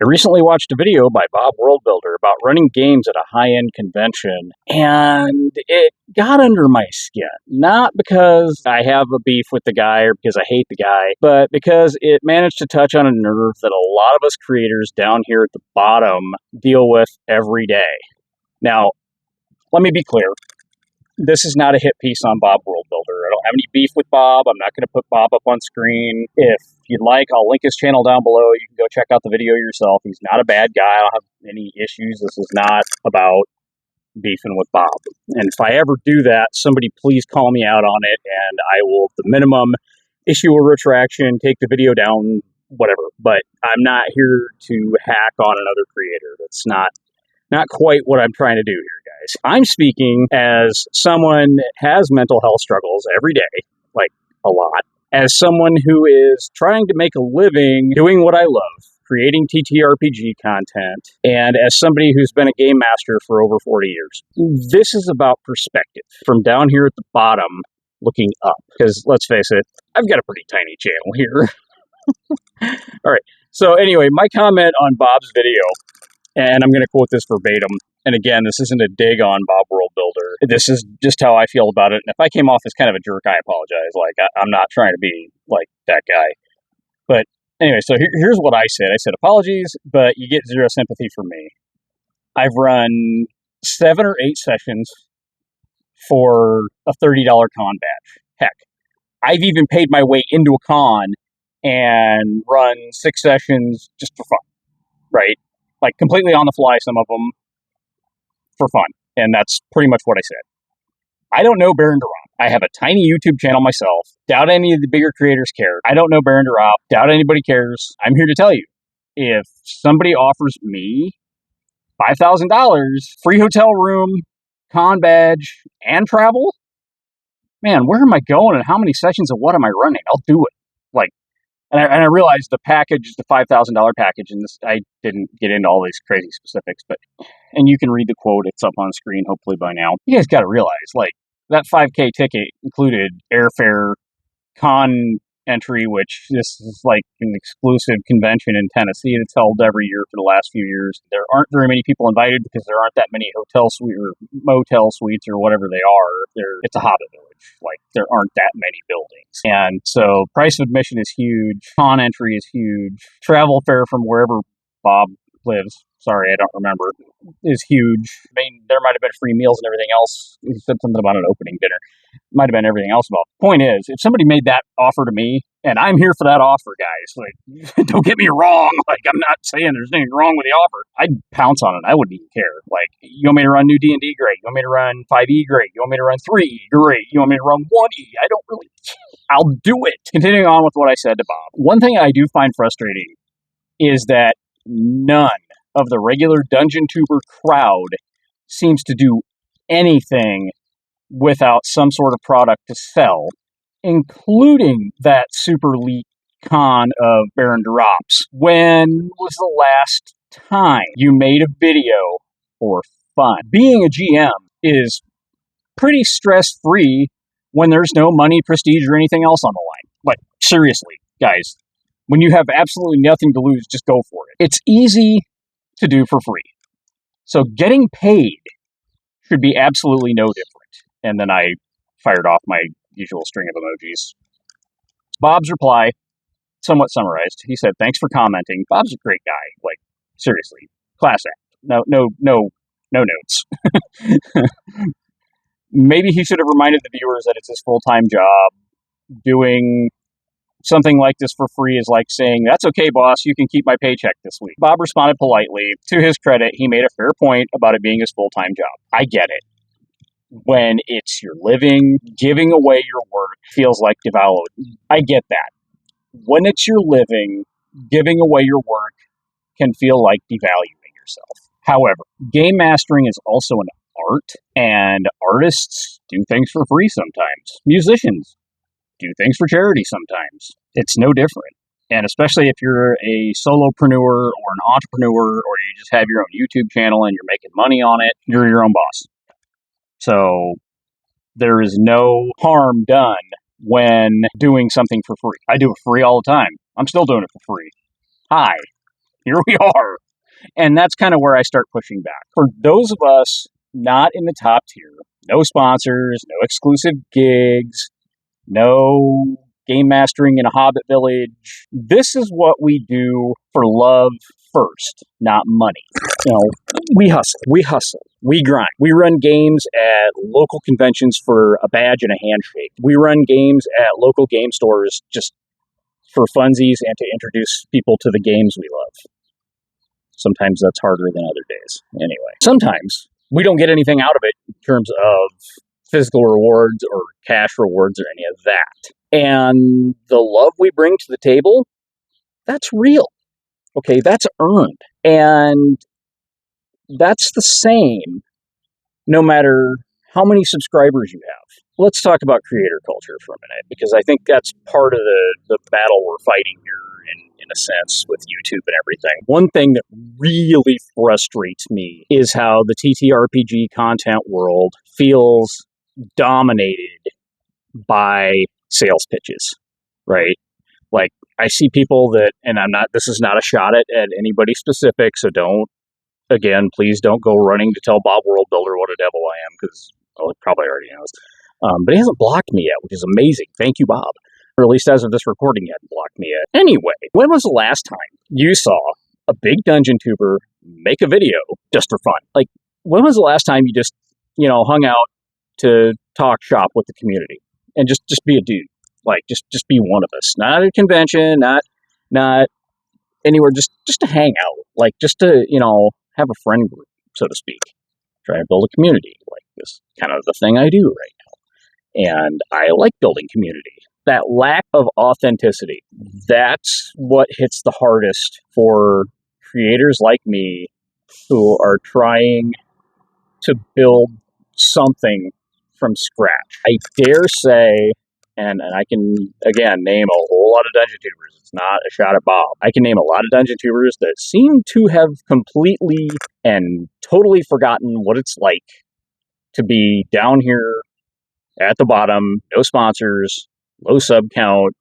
I recently watched a video by Bob Worldbuilder about running games at a high-end convention, and it got under my skin. Not because I have a beef with the guy or because I hate the guy, but because it managed to touch on a nerve that a lot of us creators down here at the bottom deal with every day. Now, let me be clear. This is not a hit piece on Bob Worldbuilder. I don't have any beef with Bob. I'm not going to put Bob up on screen. If you'd like, I'll link his channel down below. You can go check out the video yourself. He's not a bad guy. I don't have any issues. This is not about beefing with Bob. And if I ever do that, somebody please call me out on it, and I will, at the minimum, issue a retraction, take the video down, whatever. But I'm not here to hack on another creator. That's not quite what I'm trying to do here, guys. I'm speaking as someone that has mental health struggles every day, like a lot, as someone who is trying to make a living doing what I love, creating TTRPG content, and as somebody who's been a game master for over 40 years. This is about perspective, from down here at the bottom looking up, because let's face it, I've got a pretty tiny channel here. All right, so anyway, my comment on Bob's video, and I'm going to quote this verbatim. And again, this isn't a dig on Bob Worldbuilder. This is just how I feel about it. And if I came off as kind of a jerk, I apologize. I'm not trying to be like that guy. But anyway, so here's what I said. I said, apologies, but you get zero sympathy from me. I've run 7 or 8 sessions for a $30 con badge. Heck, I've even paid my way into a con and run 6 sessions just for fun, right? Like completely on the fly, some of them for fun. And that's pretty much what I said. I don't know Baron Durant. I have a tiny YouTube channel myself. Doubt any of the bigger creators care. I don't know Baron Durant. Doubt anybody cares. I'm here to tell you, if somebody offers me $5,000, free hotel room, con badge, and travel, man, where am I going and how many sessions of what am I running? I'll do it. And I realized the package, the $5,000 package, and this, I didn't get into all these crazy specifics, and you can read the quote, it's up on screen hopefully by now. You guys got to realize, that $5K ticket included airfare, con entry, which this is like an exclusive convention in Tennessee that's held every year for the last few years. There aren't very many people invited because there aren't that many hotel suite or motel suites or whatever they are. It's a hobbit village. There aren't that many buildings. And so price of admission is huge. Con entry is huge. Travel fare from wherever Bob lives, sorry, I don't remember, is huge. I mean, there might have been free meals and everything else. He said something about an opening dinner. Might have been everything else about. Point is, if somebody made that offer to me, and I'm here for that offer, guys, don't get me wrong. I'm not saying there's anything wrong with the offer. I'd pounce on it. I wouldn't even care. You want me to run new D&D? Great. You want me to run 5e? Great. You want me to run 3e? Great. You want me to run 1e? I don't really. I'll do it. Continuing on with what I said to Bob. One thing I do find frustrating is that none of the regular Dungeon Tuber crowd seems to do anything without some sort of product to sell, including that super elite con of Baron Drops. When was the last time you made a video for fun? Being a GM is pretty stress-free when there's no money, prestige, or anything else on the line. Seriously, guys, when you have absolutely nothing to lose, just go for it. It's easy to do for free. So getting paid should be absolutely no different. And then I fired off my usual string of emojis. Bob's reply, somewhat summarized. He said, thanks for commenting. Bob's a great guy. Seriously, class act. No notes. Maybe he should have reminded the viewers that it's his full-time job. Doing something like this for free is like saying, that's okay, boss, you can keep my paycheck this week. Bob responded politely. To his credit, he made a fair point about it being his full-time job. I get it. When it's your living, giving away your work feels like devaluing. I get that. When it's your living, giving away your work can feel like devaluing yourself. However, game mastering is also an art, and artists do things for free sometimes. Musicians do things for charity sometimes. It's no different. And especially if you're a solopreneur or an entrepreneur, or you just have your own YouTube channel and you're making money on it, you're your own boss. So there is no harm done when doing something for free. I do it for free all the time. I'm still doing it for free. Hi, here we are. And that's kind of where I start pushing back. For those of us not in the top tier, no sponsors, no exclusive gigs, no game mastering in a hobbit village. This is what we do for love first, not money. You know, we hustle, we grind. We run games at local conventions for a badge and a handshake. We run games at local game stores just for funsies and to introduce people to the games we love. Sometimes that's harder than other days. Anyway, sometimes we don't get anything out of it in terms of physical rewards or cash rewards or any of that. And the love we bring to the table, that's real. Okay, that's earned. And that's the same no matter how many subscribers you have. Let's talk about creator culture for a minute, because I think that's part of the battle we're fighting here in a sense with YouTube and everything. One thing that really frustrates me is how the TTRPG content world feels dominated by sales pitches, right? Like, I see people that, and this is not a shot at anybody specific, so please don't go running to tell Bob World Builder what a devil I am, because, he probably already knows. But he hasn't blocked me yet, which is amazing. Thank you, Bob. Or at least as of this recording, he hadn't blocked me yet. Anyway, when was the last time you saw a big dungeon tuber make a video just for fun? Like, when was the last time you just, hung out to talk shop with the community and just be a dude? Like, just be one of us. Not at a convention, not anywhere, just to hang out. Like, just to, have a friend group, so to speak. Try to build a community. Like, this is kind of the thing I do right now. And I like building community. That lack of authenticity, that's what hits the hardest for creators like me who are trying to build something from scratch. I dare say, and I can, again, name a whole lot of dungeon tubers. It's not a shot at Bob. I can name a lot of dungeon tubers that seem to have completely and totally forgotten what it's like to be down here at the bottom, no sponsors, low sub count,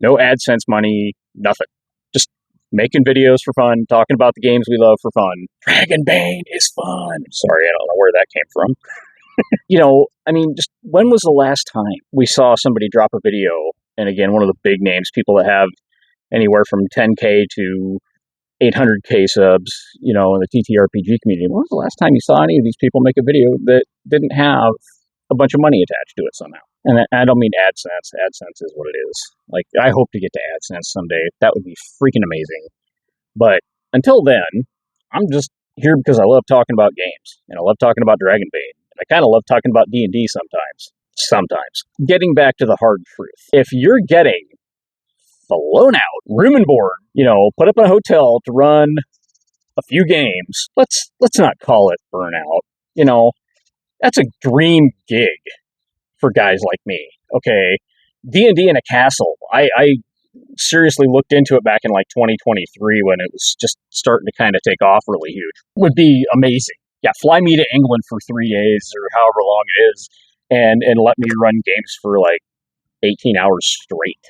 no AdSense money, nothing. Just making videos for fun, talking about the games we love for fun. Dragonbane is fun. Sorry, I don't know where that came from. Just when was the last time we saw somebody drop a video, and again, one of the big names, people that have anywhere from 10K to 800K subs, in the TTRPG community. When was the last time you saw any of these people make a video that didn't have a bunch of money attached to it somehow? And I don't mean AdSense. AdSense is what it is. Like, I hope to get to AdSense someday. That would be freaking amazing. But until then, I'm just here because I love talking about games, and I love talking about Dragonbane. I kind of love talking about D&D sometimes. Getting back to the hard truth. If you're getting flown out, room and board, put up in a hotel to run a few games, let's not call it burnout. That's a dream gig for guys like me. Okay, D&D in a castle. I seriously looked into it back in like 2023 when it was just starting to kind of take off really huge. Would be amazing. Yeah, fly me to England for 3 days or however long it is, and let me run games for like 18 hours straight.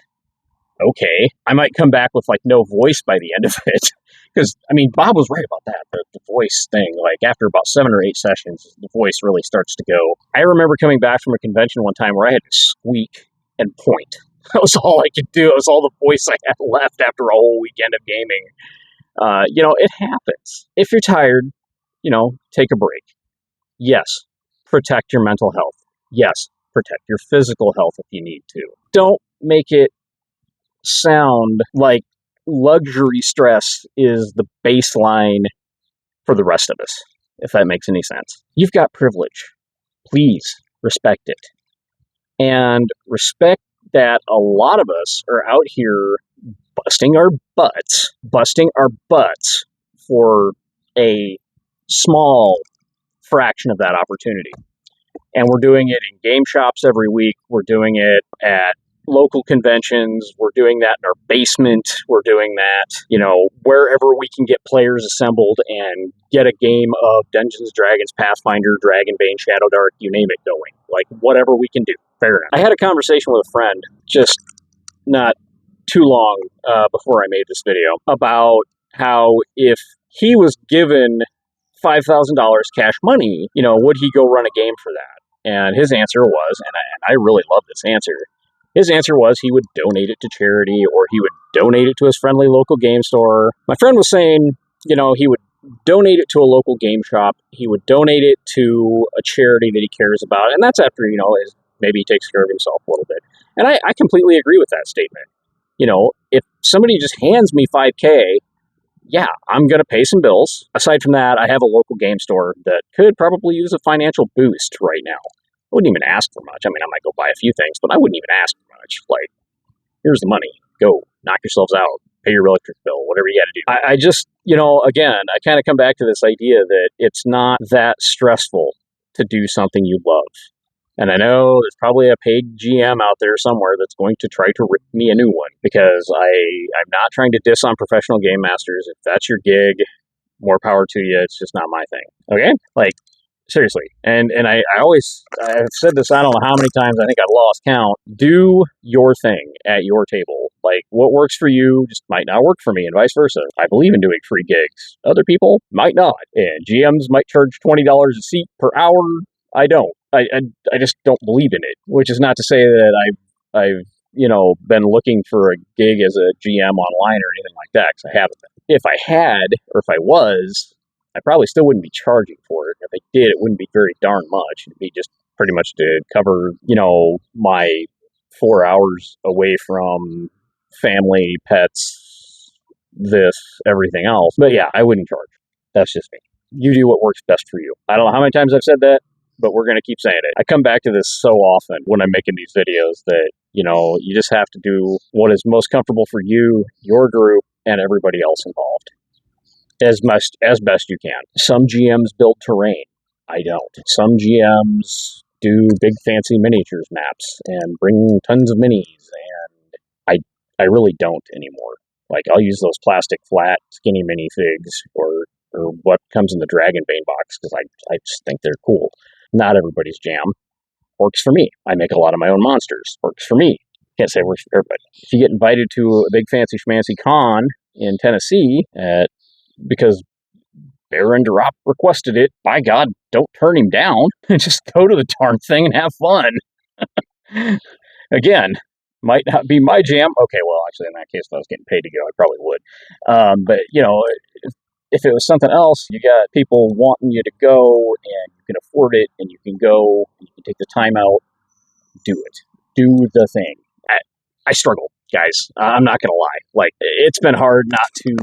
Okay, I might come back with like no voice by the end of it, because Bob was right about that. The voice thing, like after about 7 or 8 sessions, the voice really starts to go. I remember coming back from a convention one time where I had to squeak and point. That was all I could do. It was all the voice I had left after a whole weekend of gaming. It happens. If you're tired, take a break. Yes, protect your mental health. Yes, protect your physical health if you need to. Don't make it sound like luxury stress is the baseline for the rest of us, if that makes any sense. You've got privilege. Please respect it. And respect that a lot of us are out here busting our butts for a small fraction of that opportunity. And we're doing it in game shops every week. We're doing it at local conventions. We're doing that in our basement. We're doing that, wherever we can get players assembled and get a game of Dungeons & Dragons, Pathfinder, Dragonbane, Shadow Dark, you name it, going. Like, whatever we can do. Fair enough. I had a conversation with a friend just not too long before I made this video about how if he was given $5,000 cash money, would he go run a game for that? And his answer was, and I really love this answer, his answer was he would donate it to charity or he would donate it to his friendly local game store. My friend was saying, he would donate it to a local game shop. He would donate it to a charity that he cares about. And that's after, maybe he takes care of himself a little bit. And I completely agree with that statement. If somebody just hands me $5K, yeah, I'm going to pay some bills. Aside from that, I have a local game store that could probably use a financial boost right now. I wouldn't even ask for much. I mean, I might go buy a few things, but I wouldn't even ask for much. Like, here's the money. Go, knock yourselves out. Pay your electric bill, whatever you got to do. I just, again, I kind of come back to this idea that it's not that stressful to do something you love. And I know there's probably a paid GM out there somewhere that's going to try to rip me a new one because I'm not trying to diss on professional game masters. If that's your gig, more power to you. It's just not my thing. Okay? Like, seriously. And I've said this, I don't know how many times, I think I've lost count. Do your thing at your table. Like, what works for you just might not work for me and vice versa. I believe in doing free gigs. Other people might not. And GMs might charge $20 a seat per hour. I don't. I just don't believe in it, which is not to say that I've been looking for a gig as a GM online or anything like that, because I haven't been. If I had, or if I was, I probably still wouldn't be charging for it. If I did, it wouldn't be very darn much. It'd be just pretty much to cover, my 4 hours away from family, pets, this, everything else. But yeah, I wouldn't charge. That's just me. You do what works best for you. I don't know how many times I've said that, but we're going to keep saying it. I come back to this so often when I'm making these videos that, you just have to do what is most comfortable for you, your group, and everybody else involved as best you can. Some GMs build terrain. I don't. Some GMs do big fancy miniatures maps and bring tons of minis, and I really don't anymore. Like, I'll use those plastic flat skinny minifigs or what comes in the Dragonbane box because I just think they're cool. Not everybody's jam. Works for me. I make a lot of my own monsters. Works for me. Can't say it works for everybody. If you get invited to a big fancy schmancy con in Tennessee because Baron Drop requested it, by God, don't turn him down. Just go to the darn thing and have fun. Again, might not be my jam. Okay, well, actually, in that case, if I was getting paid to go, I probably would. But, if it was something else, you got people wanting you to go and you can afford it and you can go, and you can take the time out, do it. Do the thing. I struggle, guys. I'm not going to lie. Like, it's been hard not to,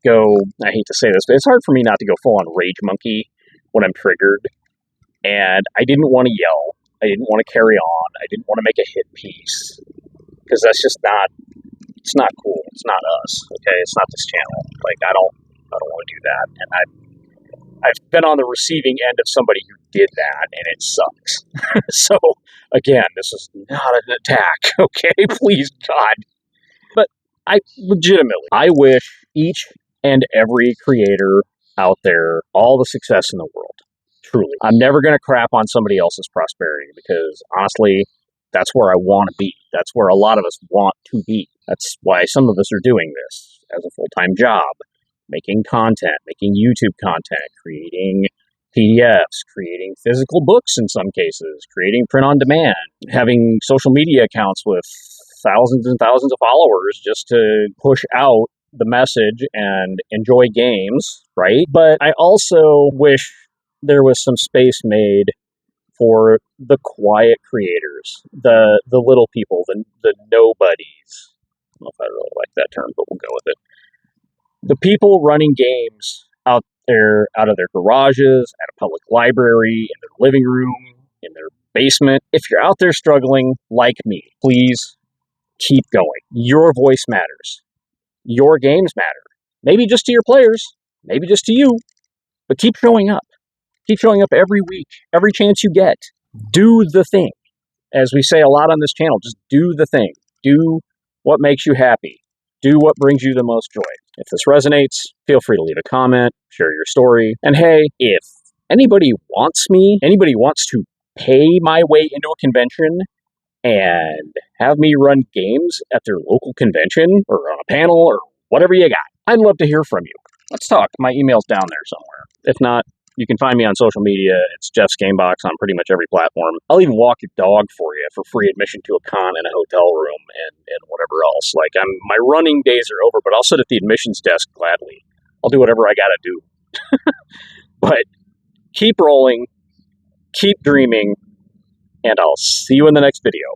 go, I hate to say this, but it's hard for me not to go full on rage monkey when I'm triggered. And I didn't want to yell. I didn't want to carry on. I didn't want to make a hit piece. Because that's just not, it's not cool. It's not us, okay? It's not this channel. Like, I don't want to do that. And I've been on the receiving end of somebody who did that, and it sucks. So, again, this is not an attack, okay? Please, God. But I wish each and every creator out there all the success in the world. Truly. I'm never going to crap on somebody else's prosperity because, honestly, that's where I want to be. That's where a lot of us want to be. That's why some of us are doing this as a full-time job. Making content, making YouTube content, creating PDFs, creating physical books in some cases, creating print on demand, having social media accounts with thousands and thousands of followers just to push out the message and enjoy games, right? But I also wish there was some space made for the quiet creators, the little people, the nobodies. I don't know if I really like that term, but we'll go with it. The people running games out there, out of their garages, at a public library, in their living room, in their basement. If you're out there struggling like me, please keep going. Your voice matters. Your games matter. Maybe just to your players, maybe just to you, but keep showing up. Keep showing up every week, every chance you get. Do the thing. As we say a lot on this channel, just do the thing. Do what makes you happy. Do what brings you the most joy. If this resonates, feel free to leave a comment, share your story. And hey, if anybody wants to pay my way into a convention and have me run games at their local convention or on a panel or whatever you got, I'd love to hear from you. Let's talk. My email's down there somewhere. If not, you can find me on social media. It's Jeff's Gamebox on pretty much every platform. I'll even walk your dog for you for free admission to a con and a hotel room and whatever else. Like, my running days are over, but I'll sit at the admissions desk gladly. I'll do whatever I gotta do. But keep rolling, keep dreaming, and I'll see you in the next video.